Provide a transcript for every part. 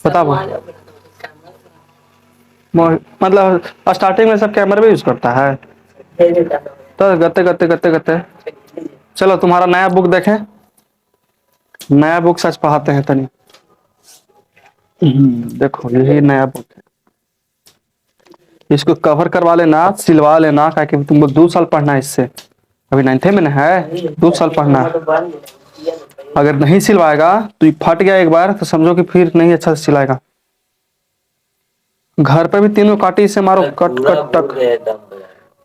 बताओ। मतलब स्टार्टिंग में सब कैमरे में यूज करता है, तो गते गते गते गते। चलो तुम्हारा नया बुक देखें, नया बुक सच पढ़ाते हैं तनी। देखो यही नया बुक है, इसको कवर करवा लेना, सिलवा लेना, ताकि तुमको 2 साल पढ़ना है इससे। अभी 9th में ना है, 2 साल पढ़ना है। अगर नहीं सिलवाएगा तो ये फट गया एक बार तो समझो कि फिर नहीं अच्छा से सिलाएगा। घर पे भी 3 काटी से मारो, कट कट टक।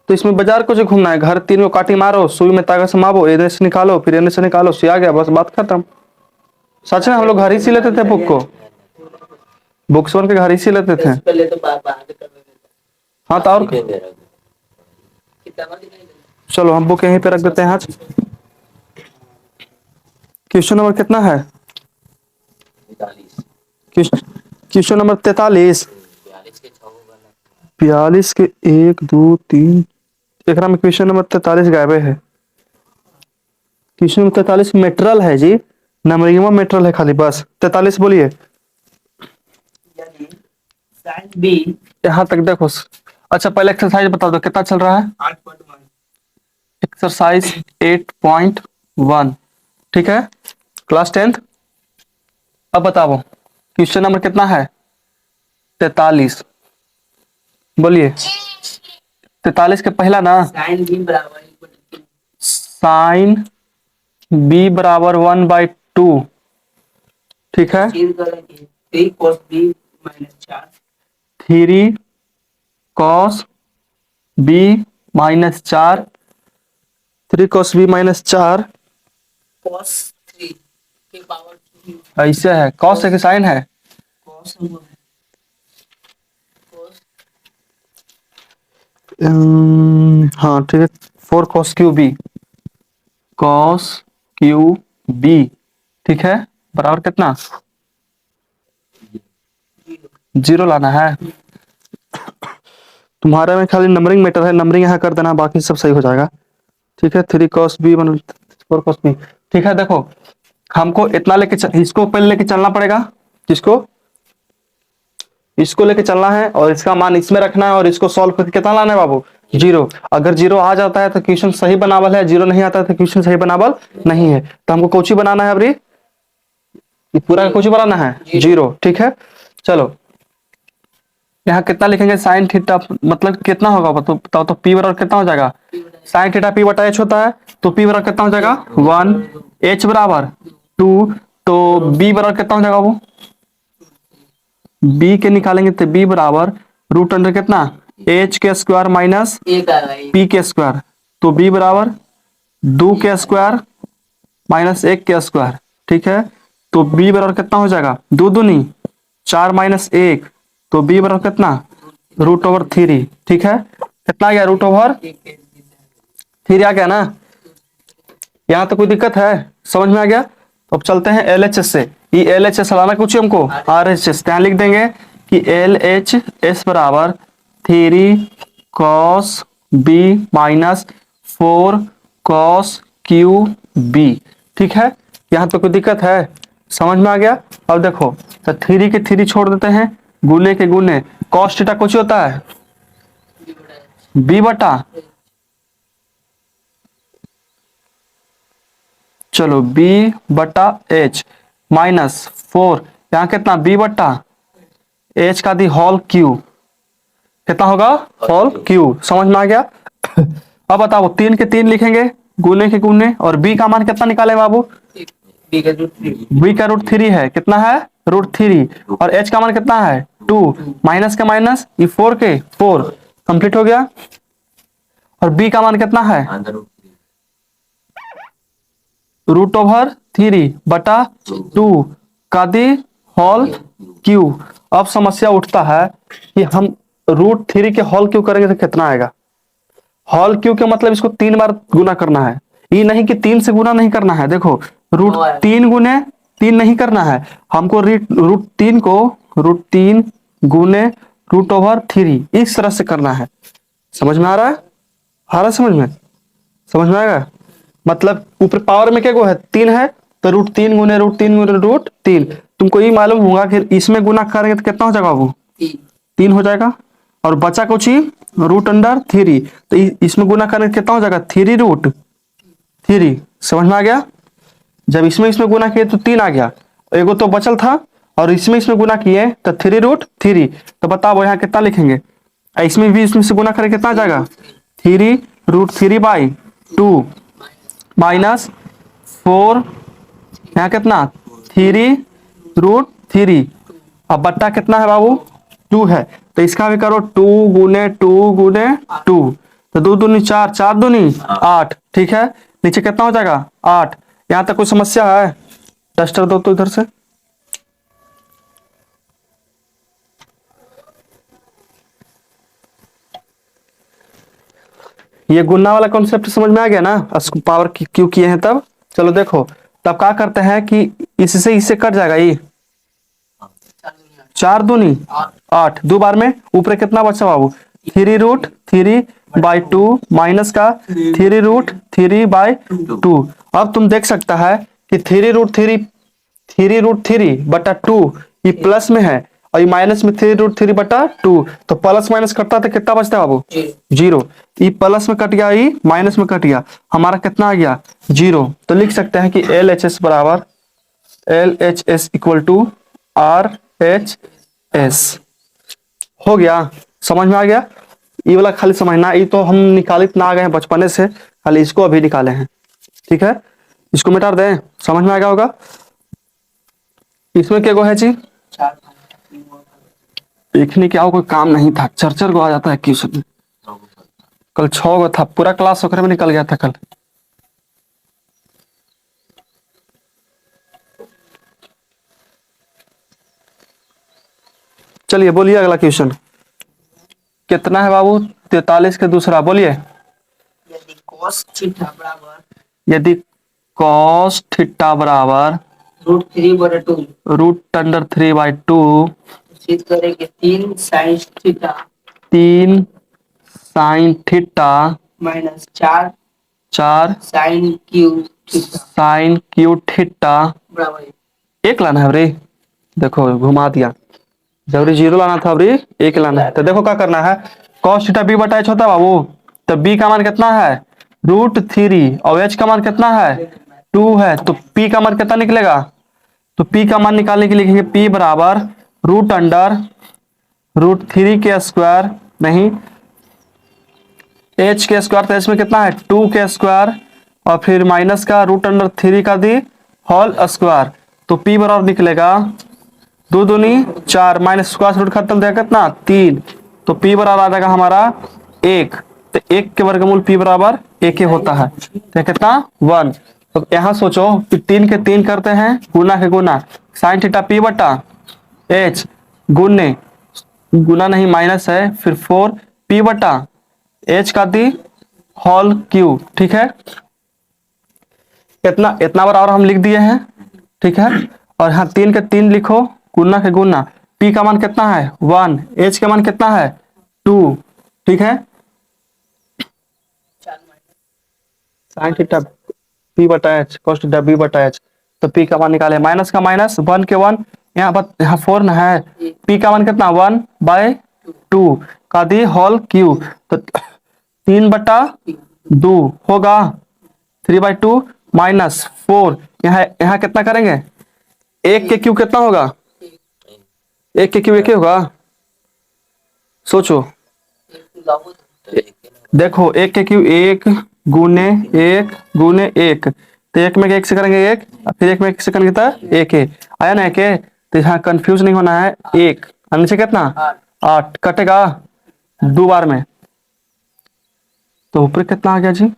तो इसमें बाजार कुछ घूमना है, घर 3 काटी मारो, सुई में तागा से मारो, इधर से निकालो, फिर इधर से निकालो, सिया गया, बस बात खत्म। सच में हम लोग घर ही सी लेते थे बुक को, बुक्स वन के घर ही सी लेते थे। हाँ तो और चलो हम बुक यहीं पे रख देते हैं आज। क्वेश्चन नंबर कितना है? Question number 43। 42 के 1 2 3, एक में क्वेश्चन नंबर 43 गायबे है। क्वेश्चन नंबर 43 मेट्रल है जी, नंबरिंग मेट्रल है खाली, बस 43 बोलिए। यहाँ तक देखो। अच्छा पहले एक्सरसाइज बता दो कितना चल रहा है। 8.1 एक्सरसाइज 8.1, ठीक है, क्लास 10th। अब बताओ क्वेश्चन नंबर कितना है? 43 बोलिए। 43 के पहला ना, साइन बी बराबर 1/2, ठीक है। 3 cos b -4, 3 cos b -4 ऐसे है। कॉस है कि साइन है? हाँ ठीक है, 4 cos Q B, cos Q B, ठीक है, बराबर कितना? 0 लाना है। तुम्हारे में खाली नंबरिंग मैटर है, नंबरिंग यहाँ कर देना, बाकी सब सही हो जाएगा, ठीक है। 3 cos b 4 cos b, ठीक है। देखो हमको इतना लेके इसको पहले लेके चलना पड़ेगा, किसको? इसको लेके चलना है और इसका मान इसमें रखना है और इसको सॉल्व करके कितना लाना है बाबू? 0। अगर 0 आ जाता है तो क्वेश्चन सही बनावल है, 0 नहीं आता है तो क्वेश्चन सही बनावल नहीं है। तो हमको कौची बनाना है अभी? ये पूरा कौची बनाना है? 0, ठीक है। चलो यहाँ कितना लिखेंगे? साइन थीटा मतलब कितना होगा बताओ तो? पी बराबर कितना हो जाएगा? साइन थीटा पी बटा एच होता है, तो पी बराबर कितना हो जाएगा? 1, एच बराबर 2, तो बी बराबर कितना हो जाएगा वो? बी के निकालेंगे तो बी बराबर रूट अंडर कितना? एच के स्क्वायर माइनस पी के स्क्वायर, तो बी बराबर 2 के स्क्वायर माइनस 1 के स्क्वायर, ठीक है। तो बी बराबर कितना हो जाएगा? 2 दूनी 4 माइनस 1, तो बी बराबर कितना? √3, ठीक है। कितना आ गया? √3 आ गया ना। यहाँ तो कोई दिक्कत है? समझ में आ गया? अब चलते हैं LHS से। ये LHS लाना कुछ हमको RHS, यहाँ लिख देंगे कि LHS बराबर 3 cos b -4 cos Q B, ठीक है। यहाँ तो कोई दिक्कत है? समझ में आ गया? अब देखो तो 3 के 3 छोड़ देते हैं, गुने के गुने cos थीटा कुछ होता है b बटा, चलो b बटा h -4, यहाँ कितना? b बटा h का दी होल क्यू, कितना होगा? Whole cube. समझ में आ गया? अब बताओ 3 के 3 लिखेंगे, गुने के गुने, और b का मान कितना निकाले बाबू? b का √3 है, कितना है? √3, और h का मान कितना है? 2, माइनस का माइनस, ये 4 के 4, कंप्लीट हो गया। और b का मान कितना है? √3 बटा 2 का दी होल क्यू। अब समस्या उठता है कि हम √3 के होल क्यू करेंगे तो कितना आएगा? होल क्यू के मतलब इसको 3 बार गुना करना है, ये नहीं कि 3 से गुना नहीं करना है। देखो √3 गुने 3 नहीं करना है हमको, √3 को √3 गुने √3 इस तरह से करना है। समझ में आ रहा है? आ रहा है समझ में? समझ में आएगा? मतलब ऊपर पावर में क्या है? 3 है, तो √3 गुने √3 गुने √3, तुमको ये मालूम होगा कि इसमें गुना करेंगे तो कितना हो जाएगा बाबू? 3 हो जाएगा। और बचा कुछ ही रूट अंडर 3, तो इसमें गुना करेंगे तो कितना हो जाएगा? 3√3। समझ में आ गया? जब इसमें गुना किए तो 3 आ गया, एगो तो बचल था, और इसमें गुना किए तो 3√3। तो बताओ यहाँ कितना लिखेंगे? इसमें भी इसमें से गुना करें कितना आ जाएगा? 3√3/2 माइनस 4, यहाँ कितना? 3√3। अब बट्टा कितना है बाबू? 2 है, तो इसका भी करो 2 गुने 2 गुने 2, तो 2 दूनी 4, 4 दूनी 8। ठीक है, नीचे कितना हो जाएगा? 8। यहाँ तक कोई समस्या है? डस्टर दो तो इधर से। ये गुना वाला कॉन्सेप्ट समझ में आ गया ना? पावर क्यों किए हैं तब? चलो देखो, तब क्या करते हैं कि इससे इससे कट जाएगा, ये 4 दूनी 8, 2 बार में ऊपर कितना बचा बाबू? 3√3/2 माइनस का 3√3/2। अब तुम देख सकता है कि 3√3 ये प्लस में है, और ये माइनस में 3√3/2, तो प्लस माइनस कटता तो कितना बचता है बाबू? 0। ये प्लस में कट गया, ये माइनस में कट गया, हमारा कितना आ गया? 0। तो लिख सकते हैं कि LHS इक्वल टू RHS। हो गया? समझ में आ गया? ये वाला खाली समझना, ये तो हम निकालित ना आ गए हैं बचपने से, खाली इसको अभी निकाले हैं। ठीक है, इसको मिटा दें, समझ में आ गया होगा? इसमें क्या गो है जी? देखने क्या हो, कोई काम नहीं था, चर्चर को आ जाता है क्वेश्चन। कल 6 गो था, पूरा क्लास ओकरे में निकल गया था कल। चलिए बोलिए अगला क्वेश्चन कितना है बाबू? 43 के दूसरा बोलिए। यदि cos थीटा बराबर यदि cos थीटा बराबर √3/2 √3/2 सिद्ध करेंगे 3 sin theta 3 sin theta minus 4 4 sin cube theta sin Q theta बराबर 1 लाना है अरे, देखो घुमा दिया, जबरी 0 लाना था, अबरी 1 लाना है। तो देखो क्या करना है, cos थीटा b/h होता है बाबू, तो b का मान कितना है? √3, और h का मान कितना है? 2 है, तो p का मान कितना निकलेगा? तो p का मान निकालने के लिए लिखेंगे p बराबर √3 के स्क्वायर, नहीं h के स्क्वायर, तो इसमें कितना है? 2 के स्क्वायर, और फिर माइनस का √3 का दी होल स्क्वायर, तो p बराबर निकलेगा 2 दूनी 4 माइनस स्क्वायर रूट खत्म देगा कितना? 3, तो p बराबर आ जाएगा हमारा 1। तो 1 के वर्गमूल p बराबर 1 ही होता है, तो कितना? 1। तो यहाँ सोचो कि 3 के 3 करते हैं, गुना के गुना, साइन थीटा p/h गुने, गुना नहीं माइनस है, फिर 4 p/h का दी होल क्यूब। ठीक है, इतना इतना बराबर हम लिख दिए हैं। ठीक है, और यहाँ 3 के 3 लिखो, गुना के गुना, p का मान कितना है? 1, h का मान कितना है? 2। ठीक है, sine theta p/h cos theta b/h, तो p का मान निकाले, माइनस का माइनस, 1 के 1, यहाँ 4 ना है, p का मान कितना? 1/2 का दी होल क्यूब, तो 3/2 होगा, 3/2 माइनस 4, यहाँ कितना करेंगे? 1 के क्यूब कितना होगा? 1 के क्यूब 1 ही होगा, सोचो। देखो 1 के क्यूब 1 गुने 1 गुने 1, तो 1 में 1 से करेंगे 1, फिर 1 में 1 से करेंगे तो 1 आया ना 1, तो यहाँ कंफ्यूज नहीं होना है। 1 और नीचे कितना? 8 कटेगा 2 बार में, तो ऊपर कितना आ गया जी?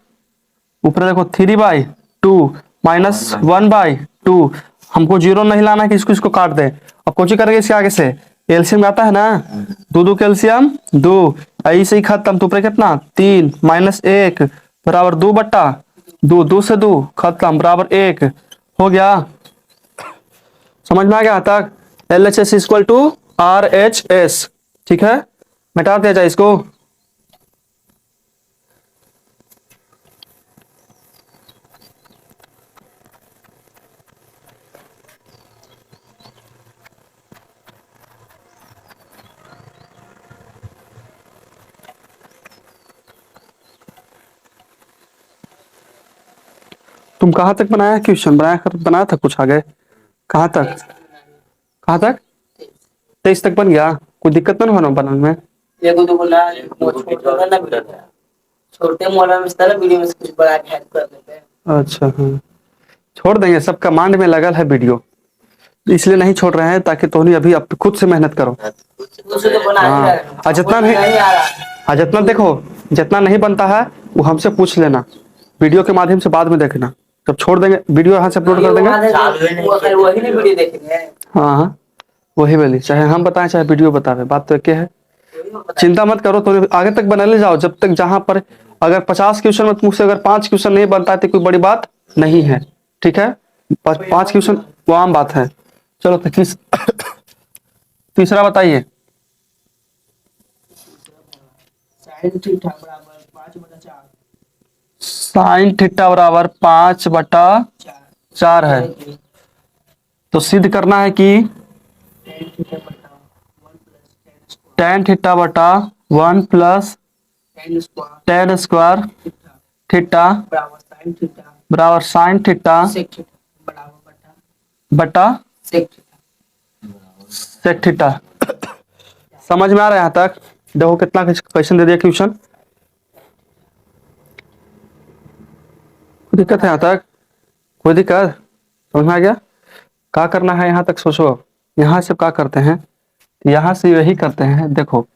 ऊपर देखो 3/2 माइनस 1/2, हमको 0 नहीं लाना है कि इसको इसको काट दे। अब कोची करेंगे इसके आगे से? एलसीएम आता है ना, 2 कैल्शियम 2, ऐसे ही खत्म, तो ऊपर कितना? 3 माइनस 1 बराबर 2/2, 2 से 2 खत्म बराबर 1 हो गया। समझ में आ गया तक? LHS equal to RHS। ठीक है, मिटा दिया जाए इसको। तुम कहाँ तक बनाया क्वेश्चन, बनाया था कुछ आगे, कहाँ तक, कहाँ तक? 23 तक बन गया, कोई दिक्कत तो नहीं होना बनाने में? देखो तो बोला वो छोटा था ना वीडियो था, छोटे मॉडल में था ना वीडियो में से कुछ बड़ा ऐड कर देते हैं। अच्छा हाँ, छोड़ देंगे, सब कमांड में लगल है वीडियो, इसलिए नहीं छोड़ रहे हैं ताकि तुम अभी अब खुद से मेहनत करो। उसे तो बना ही हाँ, रहा है। और जितना नहीं आ रहा। हाँ जितना देखो, जितना नहीं बनता है वो हमसे पूछ लेना, वीडियो के माध्यम से बाद में देखना, जब छोड़ देंगे वीडियो यहाँ से अपलोड कर देंगे। वही नहीं वीडियो देखेंगे। हाँ हाँ, वही वाली, चाहे हम बताएं चाहे वीडियो बतावे, बात तो एक है। चिंता मत करो, तो आगे तक बना ले जाओ, जब तक जहां पर अगर 50 क्वेश्चन में मुझसे अगर 5 क्वेश्चन नहीं बनता है तो कोई बड़ी बात नहीं है, ठीक है? 5 क्वेश्चन वो आम बात है। चलो तो तीसरा बताइए। साइन थीटा बराबर 5/4। साइन थीटा बराबर 5/4 है, तो सिद्ध करना है कि tan थीटा बटा 1 प्लस tan स्क्वायर थीटा बराबर साइन थीटा बटा सेक थीटा। समझ में आ रहा है यहाँ तक? देखो कितना क्वेश्चन दे दिया क्वेश्चन, कोई दिक्कत है यहाँ तक? कोई दिक्कत? समझ में आ गया? क्या करना है यहाँ तक सोचो। यहाँ से क्या करते हैं, यहाँ से यही करते हैं। देखो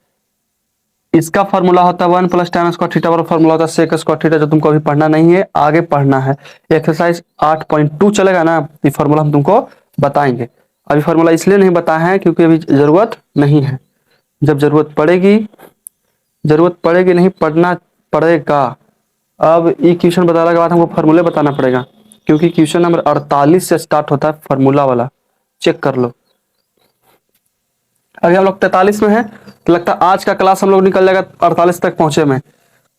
इसका फॉर्मूला होता है 1 plus tan square theta, formula होता है सेक स्क्वायर थीटा, जो तुमको अभी पढ़ना नहीं है, आगे पढ़ना है। एक्सरसाइज 8.2 चलेगा ना, ये फॉर्मूला हम तुमको बताएंगे। अभी फॉर्मूला इसलिए नहीं बताया है क्योंकि अभी जरूरत नहीं है, जब जरूरत पड़ेगी नहीं, पढ़ना पड़ेगा। अब ये क्वेश्चन बताने के बाद हमको फॉर्मूले बताना पड़ेगा, क्योंकि क्वेश्चन नंबर 48 से स्टार्ट होता है फॉर्मूला वाला, चेक कर लो। अभी हम लोग 43 में हैं, तो लगता है आज का क्लास हम लोग निकल जाएगा 48 तक पहुंचे में।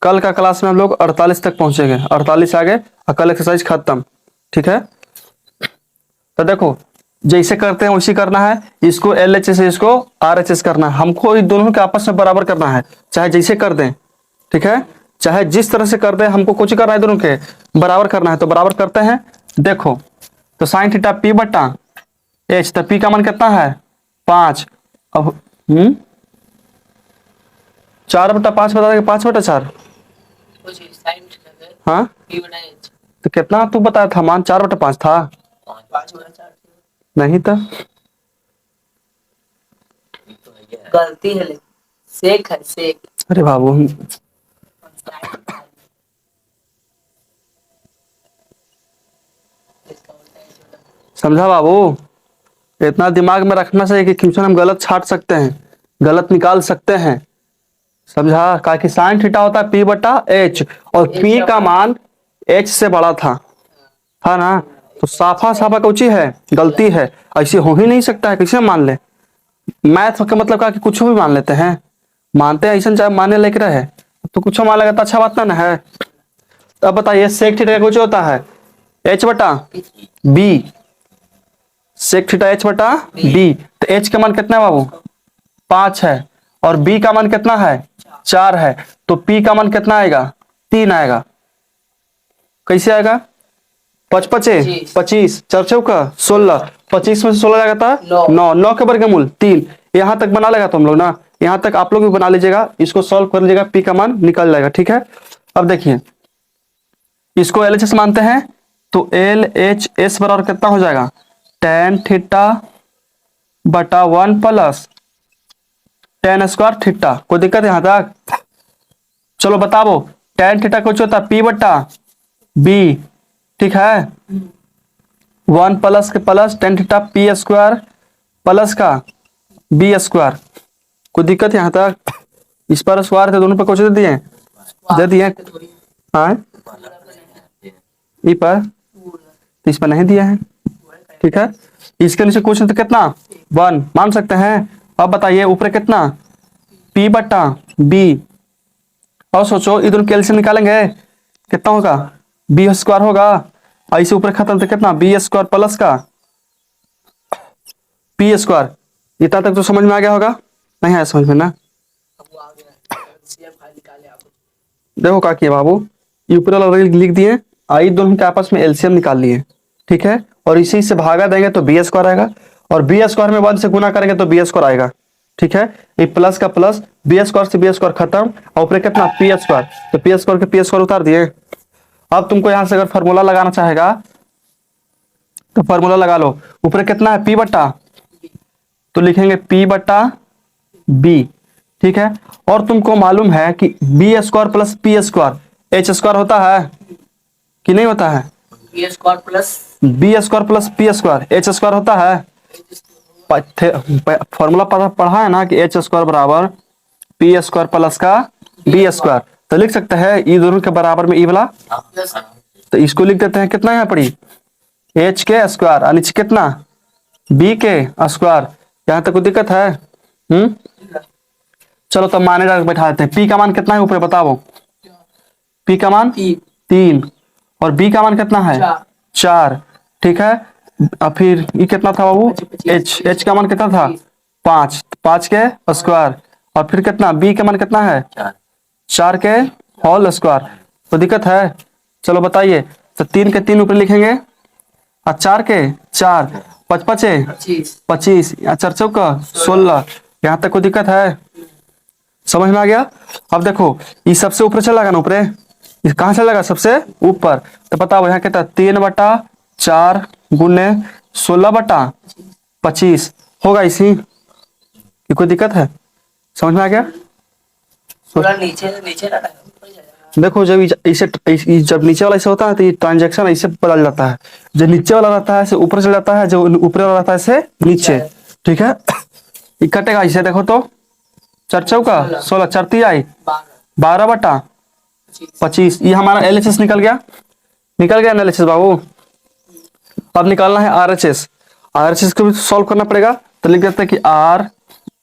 कल का क्लास में हम लोग 48 तक पहुंचेंगे, 48 आगे और कल एक्सरसाइज खत्म, ठीक है? तो देखो जैसे करते हैं वैसे करना है, इसको LHS इसको RHS करना है, हमको इन दोनों के आपस में बराबर करना है, चाहे जैसे कर दें, ठीक है? चाहे जिस तरह से कर दें, हमको कुछ करना है, दोनों के बराबर करना है। तो बराबर करते हैं, देखो तो साइन थीटा P बटा H, तो P का मान कितना है 5। अब 4/5 बता देंगे, 5/4। हाँ तो कितना तू बताया था मान, 4/5 था? 5/4 नहीं था, गलती है, सेक है सेक। अरे बाबू समझा बाबू, इतना दिमाग में रखना चाहिए कि क्वेश्चन हम गलत छाट सकते हैं, गलत निकाल सकते हैं, समझा? का कि साइन थीटा होता है P/H, और P का मान H से बड़ा था ना, तो साफा साफा कौची है, गलती है, ऐसे हो ही नहीं सकता है, कैसे मान ले? मैथ का मतलब का कि कुछ भी मान लेते हैं, मानते हैं ऐसा, चाहे माने लेके रहे तो कुछ मान लगा तो अच्छा बात ना है। अब बताइए सेक थीटा कुछ होता है H/B, सेक थीटा H/B, तो H का मान कितना है बाबू 5 है, और B का मान कितना है 4 है, तो P का मान कितना आएगा 3 आएगा। कैसे आएगा? 5×5 25, 4×4 16, 25 में से 16 जाएगा था 9, 9 के वर्गमूल 3। यहाँ तक बना लेगा तुम लोग ना, यहाँ तक आप लोग भी बना लीजिएगा, इसको सॉल्व कर लीजिएगा, P का मान निकल जाएगा, ठीक है? अब देखिए इसको LHS मानते हैं, तो LHS बराबर कितना हो जाएगा tan थीटा बटा 1 प्लस tan स्क्वायर थीटा। कोई दिक्कत है यहाँ तक? चलो बताओ tan थीटा कुछ होता है P/B, ठीक है? 1 प्लस के plus tan theta P square plus का B स्क्वायर। कोई दिक्कत है यहाँ तक? इस पर स्क्वायर थे, दोनों पर कुछ दे दिए हाँ, ई पर तो इस पर नहीं दिया है, ठीक है? इसके नीचे क्वेश्चन तो कितना 1 मान सकते हैं। अब बताइए ऊपर कितना P/B, और सोचो इधर कैल्शियम निकालेंगे कितना होगा B स्क्वायर होगा, ऐसे ऊपर खत्म तो कितना B स्क्वायर प्लस का P स्क्वायर। इतना तक तो समझ में आ गया होगा, नहीं आया समझ में ना? देखो क्या किया बाबू, ऊपर वाला लिख दिए, आई दोनों के आपस में एलसीएम निकाल लिए, ठीक है, और इसी से भागा देंगे तो बी स्क्वायर आएगा, और बी स्क्वायर में 1 से गुना करेंगे तो बी स्क्वायर आएगा, ठीक है। ये प्लस का प्लस, बी स्क्वायर से बी स्क्वायर खत्म, और ऊपर कितना पी स्क्वायर, तो पी स्क्वायर के पी स्क्वायर उतार दिए। अब तुमको यहां से अगर फॉर्मूला लगाना चाहेगा तो फॉर्मूला लगा लो। ऊपर कितना है, पी बट्टा, तो लिखेंगे पी बट्टा बी, ठीक है। और तुमको मालूम है कि b square plus p square h square होता है कि नहीं होता है? B square plus b square plus p square h square होता है। फॉर्मूला पढ़ा है ना कि एच स्क्वायर बराबर पी स्क्वायर प्लस का बी स्क्वायर, तो लिख सकते हैं ई दोनों के बराबर में ई वाला, तो इसको लिख देते हैं कितना यहाँ पड़ी, एच के स्क्वायर और नीचे कितना बी के स्क्वायर। यहाँ तक कोई दिक्कत है? चलो तब माने डायरेक्ट बैठा देते हैं। पी का मान कितना है ऊपर बताओ? पी का मान 3 और बी का मान कितना है 4, ठीक है। अब फिर ये कितना था बाबू, एच का मान कितना था 5, 5 के स्क्वायर, और फिर कितना बी का मान कितना है 4 के होल स्क्वायर। तो दिक्कत है? चलो बताइए, तो 3 के 3 ऊपर लिखेंगे और 4 के 4, 5 पचे 25, 4 चौका 16। यहाँ तक कोई दिक्कत है? समझ में आ गया? अब देखो ये सबसे ऊपर चलेगा ना, ऊपर ये कहाँ चलेगा सबसे ऊपर, तो बताओ यहाँ कितना 3/4 गुने 16/25 होगा इसी, ये कोई दिक्कत है? समझ में आ गया? थोड़ा नीचे नीचे रहता है, ऊपर जाएगा। देखो जब जब नीचे वाला ऐसे होता है तो ये ट्रांजैक्शन ऐसे बदल जाता है, जो नीचे वाला रहता है ऐसे ऊपर चल जाता है, जो ऊपर वाला रहता है ऐसे नीचे, ठीक है। ये कटेगा इसे, देखो तो 4 चौका 16, 4 3 आई 12/25, ये हमारा एलएचएस निकल गया ना एलएचएस बाबू। अब निकालना है आरएचएस, आरएचएस को भी सॉल्व करना पड़ेगा, तो लिख देते हैं कि आर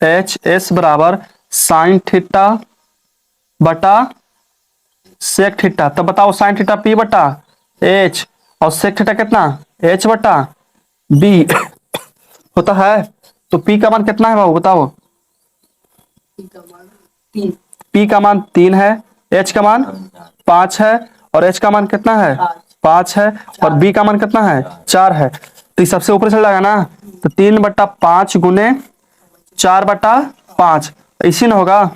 एच एस बराबर साइन थीटा बटा सेक थीटा। तो बताओ साइन थीटा पी बटा एच और सेक थीटा कितना एच बटा बी होता है। तो पी का मान कितना है बाबू बताओ? पी का मान 3 है, एच का मान 5 है, और एच का मान कितना है 5 है, और बी का मान कितना है 4 है। तो ये सबसे ऊपर चल जाएगा ना, तो 3/5 गुने 4/5 इसी ना होगा।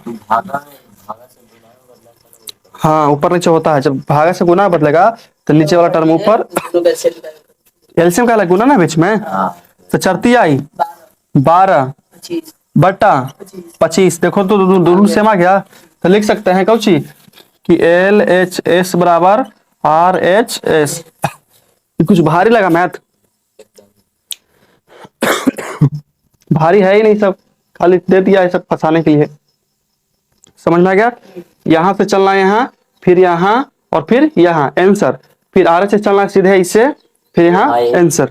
हाँ ऊपर नीचे होता है, जब भागा से गुना बदलेगा तो नीचे वाला टर्म ऊपर, एलसीएम का गुना ना बीच में, तो 4 आई 12/25। देखो तो दोनों सेम आ गया, तो लिख सकते हैं कौची कि एल एच एस बराबर आर एच एस। कुछ भारी लगा मैथ? भारी है ही नहीं, सब खाली दे दिया है सब फंसाने के लिए। समझ में आ गया? यहां से चलना यहाँ, फिर यहाँ, और फिर यहाँ आंसर, फिर आर एच एस चलना सीधे इससे, फिर यहाँ आंसर।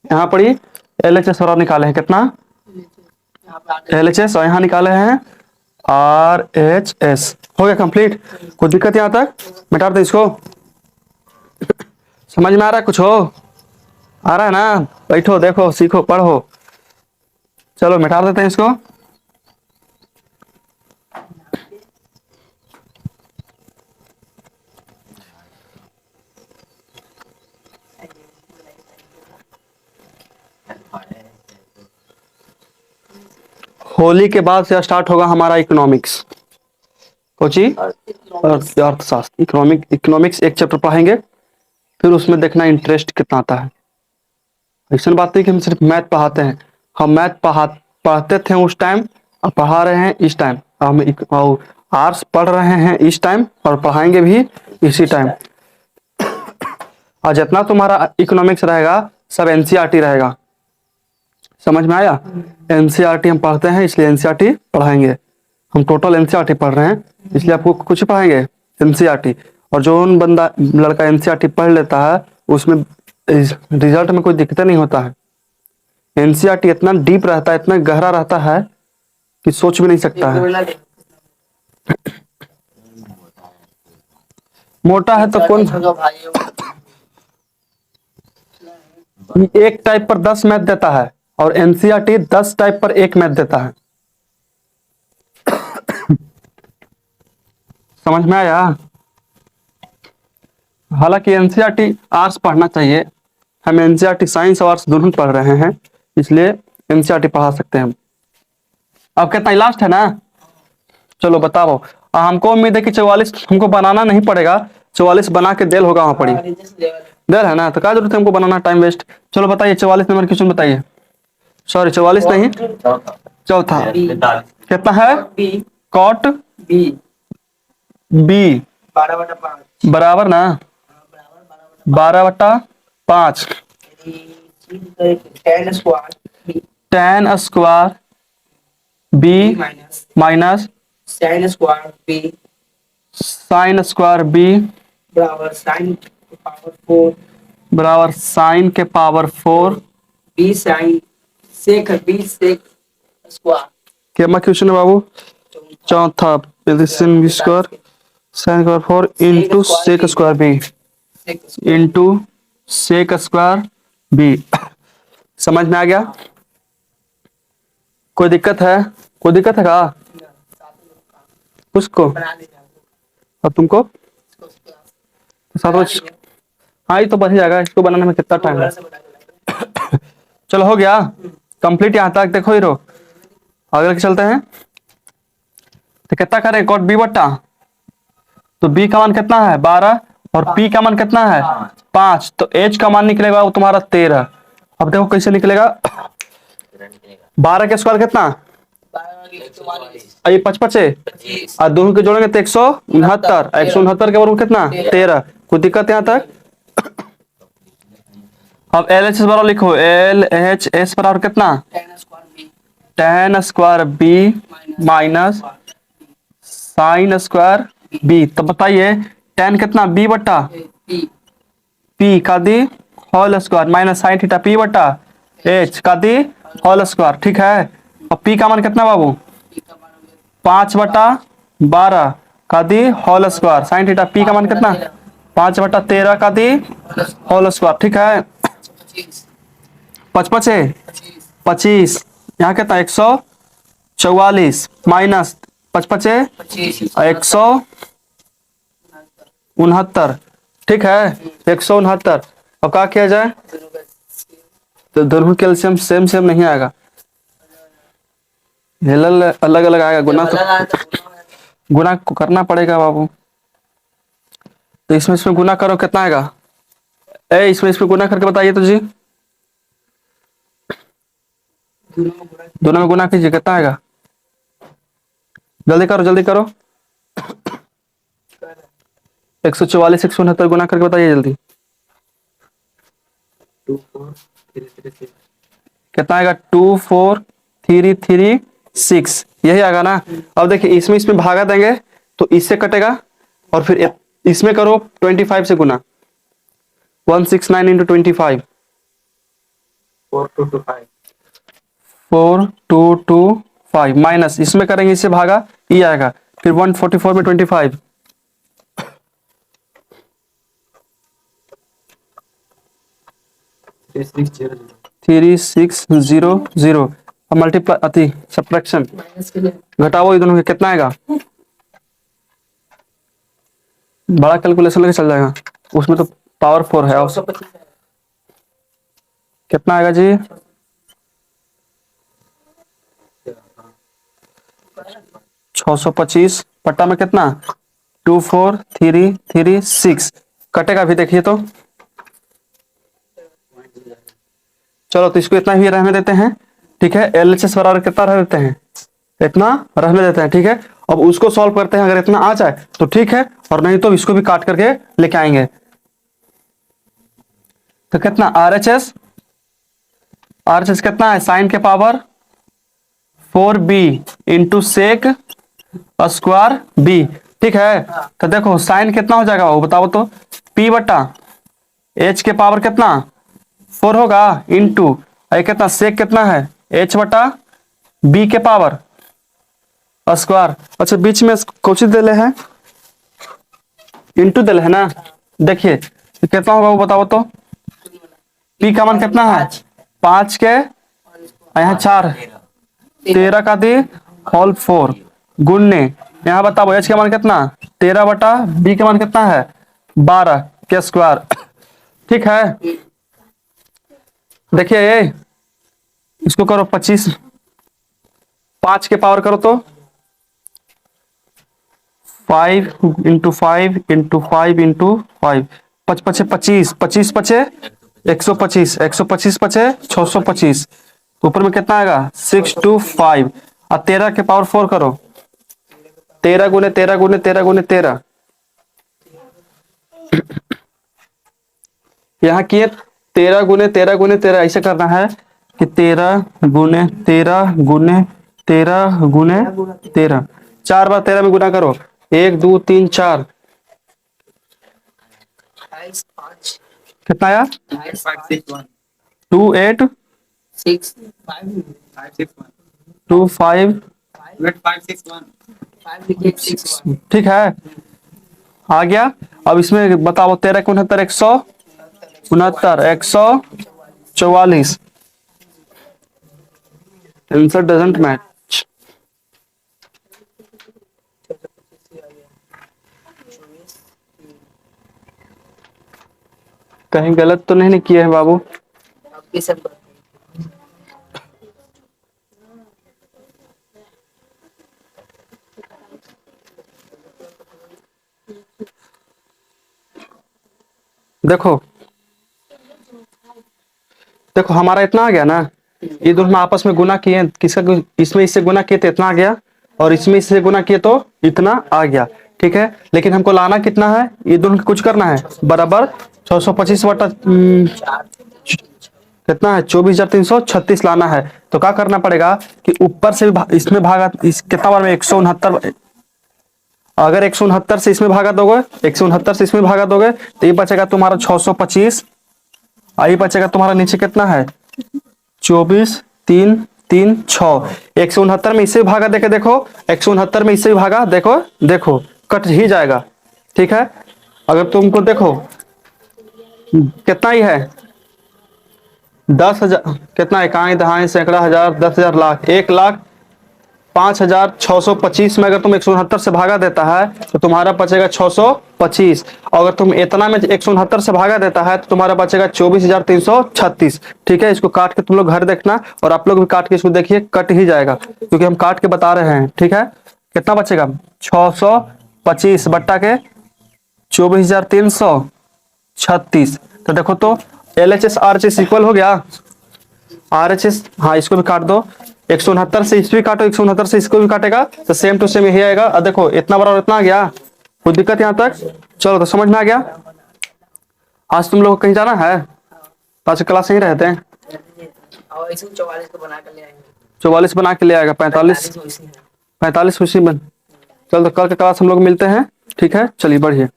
यहाँ पढ़ी एल एच एस और निकाले हैं कितना एल एच एस, और यहाँ निकाले हैं आर एच एस। हो गया कंप्लीट? कोई दिक्कत यहाँ तक? मिटा दे इसको। समझ में आ रहा है कुछ? हो आ रहा है ना? बैठो देखो सीखो पढ़ो। चलो मिटा देते हैं इसको। होली के बाद से स्टार्ट होगा हमारा इकोनॉमिक्स। कोची अर्थशास्त्र, इकोनॉमिक्स एक चैप्टर पढ़ाएंगे, फिर उसमें देखना इंटरेस्ट कितना आता है। ऐसा बात नहीं कि हम सिर्फ मैथ पढ़ाते हैं, हम मैथ पढ़ाते थे उस टाइम और पढ़ा रहे हैं इस टाइम, हम आर्ट्स पढ़ रहे हैं इस टाइम और पढ़ाएंगे भी इसी टाइम। और जितना तुम्हारा इकोनॉमिक्स रहेगा सब एनसीईआरटी रहेगा। समझ में आया? एनसीईआरटी हम पढ़ते हैं इसलिए एनसीईआरटी पढ़ाएंगे। हम टोटल एनसीईआरटी पढ़ रहे हैं इसलिए आपको कुछ पढ़ाएंगे एनसीईआरटी। और जो बंदा लड़का एनसीईआरटी पढ़ लेता है उसमें रिजल्ट में कोई दिक्कत नहीं होता है। एनसीईआरटी इतना डीप रहता है, इतना गहरा रहता है कि सोच भी नहीं सकता है। मोटा है तो कौन, एक टाइप पर 10 मैथ देता है और एनसीईआरटी 10 टाइप पर 1 मैथ देता है। समझ में आया? हालांकि एनसीईआरटी आर्ट्स पढ़ना चाहिए, हम एनसीईआरटी साइंस और आर्ट्स दोनों पढ़ रहे हैं, इसलिए एनसीईआरटी पढ़ा सकते हैं हम। अब कितना लास्ट है ना, चलो बताओ। हमको उम्मीद है कि 44 हमको बनाना नहीं पड़ेगा, 44 बना के देल होगा वहां पड़ी, देर है ना, तो क्या जरूरत है हमको बनाना, टाइम वेस्ट। चलो बताइए 44 नंबर क्वेश्चन बताइए। सॉरी 44 नहीं, चौथा कितना है, कॉट बी बी 12/5 बराबर ना 12/5, tan square tan square b minus minus sine square b sine square b बराबर साइन पावर 4 बराबर साइन के power 4। B sine sec square क्या क्वेश्चन है बाबू, चौथा b square sine square 4 into sec square b into sec square b. समझ में आ गया, कोई दिक्कत है, कोई दिक्कत है का उसको, बना देगा अब तुमको सात बज, हाँ ये तो बच जाएगा, इसको बनाने में कितना टाइम है। चलो हो गया कंप्लीट यहाँ तक, देखो हीरो आगे लेके चलते हैं। तो कितना करें कॉट बी बट्टा, तो बी का मान कितना है 12 और पी का मान कितना है 5, तो एच का मान निकलेगा वो तुम्हारा 13। अब देखो कैसे निकलेगा, 12 के स्क्वायर कितना, ये 55 है और दोनों के जोड़ेंगे तो 169, 169 के बराबर कितना 13। कोई दिक्कत यहाँ तक। अब एल एच एस बराबर लिखो, एल एच एस बराबर कितना, tan square b minus sine square b. तो बताइए tan कितना बी बट्टा पी का दी whole square minus sine theta p बट्टा एच का दी होल स्क्वायर, ठीक है। अब पी का मान कितना बाबू 5/12 का दी whole square sine theta p का मान कितना 5/13 का दी होल स्क्वायर, ठीक है। 55 है 25, यहाँ कितना 144 माइनस 55 है 169, ठीक है 169। अब क्या किया जाए, तो दोनों कैल्शियम सेम सेम नहीं आएगा, अलग अलग आएगा, गुना को करना पड़ेगा बाबू। तो इसमें गुना करो कितना आएगा, इसमें गुना करके बताइए तो जी, दोनों में गुना कीजिए कितना आएगा, जल्दी करो जल्दी करो। 144 169 गुना करके बताइए जल्दी, कितना आएगा 2436, यही आएगा ना। अब देखिए इसमें भागा देंगे तो इससे कटेगा, और फिर इसमें करो 25 से गुना, 169 इंटू 25 4225 माइनस इसमें करेंगे इससे भागा ये आएगा, फिर 144 में 25 3600। अब मल्टीप्लाई अति सब्ट्रैक्शन घटाओ ये दोनों के कितना आएगा, बड़ा कैलकुलेशन लेके चल जाएगा, उसमें तो पावर 4 है। कितना आएगा जी 625 पट्टा में कितना 24336 कटेगा भी देखिए तो। चलो तो इसको इतना ही रहने देते हैं, ठीक है। एलएचएस बराबर कितना रह देते हैं, इतना रहने देते हैं, ठीक है। अब उसको सॉल्व करते हैं, अगर इतना आ जाए तो ठीक है, और नहीं तो इसको भी काट करके लेके आएंगे। तो कितना आरएचएस कितना है साइन के power 4b into sec square b, ठीक है। तो देखो साइन कितना हो जाएगा वो बताओ तो, p बट्टा एच के पावर कितना 4 होगा इंटू कितना सेक कितना है h बटा b के पावर स्क्वायर। अच्छा बीच में कुछ दिले है इंटू दिले है ना, देखिए तो कितना होगा वो बताओ तो, p का मान कितना है 5 के यहाँ 4 13 का दी होल 4 गुणने यहाँ बताओ h का मान कितना 13 बटा b का मान कितना है 12, के स्क्वायर। ठीक है, देखिए ये इसको करो 25, 5 के पावर करो तो 5 × 5 × 5 × 5, 5 पचे 25, 25 पचे 125, 125 पचे 625, ऊपर में कितना आएगा 625, और 13 के पावर 4 करो, 13 गुने 13 गुने 13 गुने 13, यहाँ किए 13 गुने 13 गुने 13, ऐसे करना है कि 13 गुने 13 गुने 13 गुने 13, 4 बार 13 में गुना करो, 1 2 3 4, 5 कितना आया 5 2 8 6 5 2 5, 5 6 1 ठीक है, आ गया। अब इसमें बताओ 13 के 69, 169, 144, आंसर डजंट मैच। कहीं गलत तो नहीं किए हैं बाबू? आपके सब देखो देखो हमारा इतना आ गया ना, ये दोनों आपस में गुना किए, किसका इसमें इससे गुना किए तो इतना आ गया, और इसमें इससे गुना किए तो इतना आ गया। ठीक है, लेकिन हमको लाना कितना है, ये दोनों को कुछ करना है बराबर 625 बटा कितना है 24,336 लाना है। तो क्या करना पड़ेगा कि ऊपर से इसमें भागा, इस कितना बार में 169, अगर 169 से इसमें भागा दोगे, 169 से इसमें भागा दोगे तो ये बचेगा तुम्हारा 625, आई बचेगा तुम्हारा नीचे कितना है 24 3 3 6, 169 में इससे भी भागा देके देखो, 169 में इससे भी भागा देखो, देखो कट ही जाएगा। ठीक है, अगर तुमको देखो कितना ही है 10,000, कितना इकाई दहाई सैकड़ा हजार 10,000 लाख, 1,05,625 में अगर तुम 169 से भागा देता है तो तुम्हारा बचेगा 625, और अगर तुम इतना में 169 से भागा देता है तो तुम्हारा बचेगा 24,336। ठीक है, इसको काट के तुम लोग घर देखना, और आप लोग भी काट के इसको देखिए, कट ही जाएगा क्योंकि हम काट के बता रहे हैं। ठीक है, कितना बचेगा 625 बट्टा के 24,336। तो देखो तो LHS RHS इक्वल हो गया, RHS, हाँ इसको भी काट दो, 169 से इसको भी काटो, 169 से इसको भी काटेगा तो सेम टू सेम यही आएगा। और देखो इतना बड़ा और इतना आ गया, कोई दिक्कत यहाँ तक? चलो तो समझ में आ गया। आज तुम लोग कहीं जाना है? आज क्लास यहीं रहते हैं। और इसमें 44 को बना कर ले आएंगे, 44 बना के ले आएगा, 45 45 45 उसी में। चलो तो कल के क्लास हम लोग मिलते हैं। ठीक है, चलिए बढ़िया।